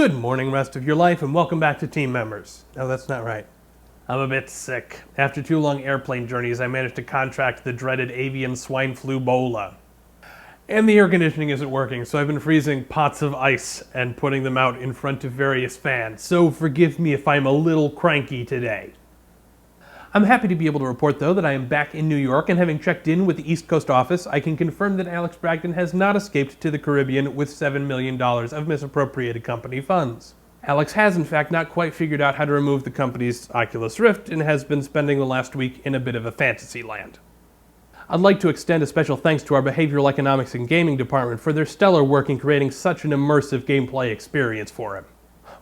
Good morning, rest of your life, and welcome back to Team Members. No, that's not right. I'm a bit sick. After 2 long airplane journeys, I managed to contract the dreaded AvianSwineflubola. And the air conditioning isn't working, so I've been freezing pots of ice and putting them out in front of various fans, so forgive me if I'm a little cranky today. I'm happy to be able to report, though, that I am back in New York, and having checked in with the East Coast office, I can confirm that Alex Bragdon has not escaped to the Caribbean with $7 million of misappropriated company funds. Alex has, in fact, not quite figured out how to remove the company's Oculus Rift and has been spending the last week in a bit of a fantasy land. I'd like to extend a special thanks to our Behavioral Economics and Gaming department for their stellar work in creating such an immersive gameplay experience for him.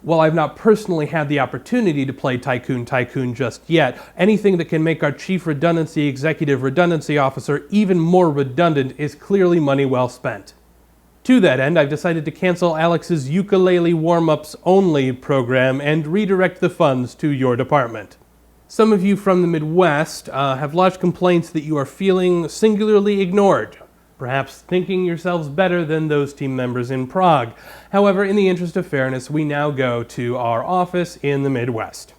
While I've not personally had the opportunity to play Tycoon just yet, anything that can make our Chief Redundancy Executive Redundancy Officer even more redundant is clearly money well spent. To that end, I've decided to cancel Alex's ukulele warm-ups only program and redirect the funds to your department. Some of you from the Midwest have lodged complaints that you are feeling singularly ignored, perhaps thinking yourselves better than those team members in Prague. However, in the interest of fairness, we now go to our office in the Midwest.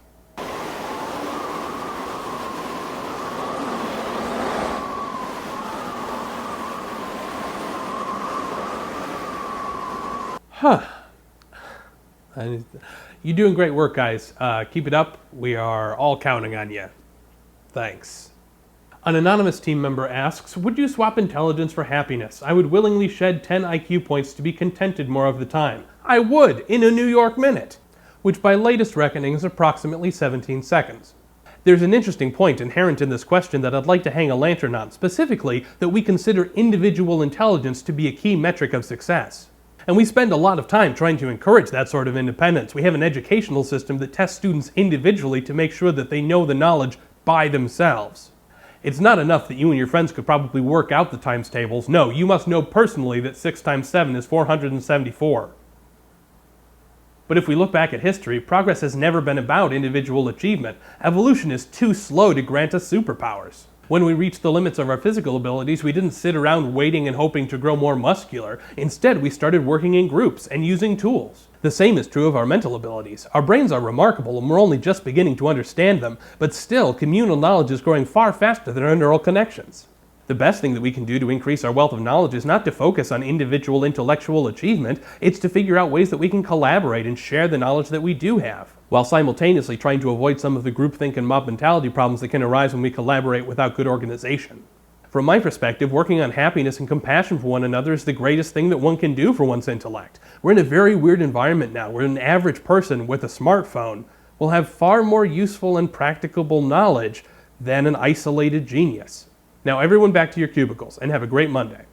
You're doing great work, guys. Keep it up. We are all counting on you. Thanks. An anonymous team member asks, would you swap intelligence for happiness? I would willingly shed 10 IQ points to be contented more of the time. I would, in a New York minute, which by latest reckoning is approximately 17 seconds. There's an interesting point inherent in this question that I'd like to hang a lantern on, specifically that we consider individual intelligence to be a key metric of success. And we spend a lot of time trying to encourage that sort of independence. We have an educational system that tests students individually to make sure that they know the knowledge by themselves. It's not enough that you and your friends could probably work out the times tables. No, you must know personally that 6 times 7 is 474. But if we look back at history, progress has never been about individual achievement. Evolution is too slow to grant us superpowers. When we reached the limits of our physical abilities, we didn't sit around waiting and hoping to grow more muscular. Instead, we started working in groups and using tools. The same is true of our mental abilities. Our brains are remarkable and we're only just beginning to understand them, but still, communal knowledge is growing far faster than our neural connections. The best thing that we can do to increase our wealth of knowledge is not to focus on individual intellectual achievement, it's to figure out ways that we can collaborate and share the knowledge that we do have, while simultaneously trying to avoid some of the groupthink and mob mentality problems that can arise when we collaborate without good organization. From my perspective, working on happiness and compassion for one another is the greatest thing that one can do for one's intellect. We're in a very weird environment now where an average person with a smartphone will have far more useful and practicable knowledge than an isolated genius. Now everyone back to your cubicles and have a great Monday.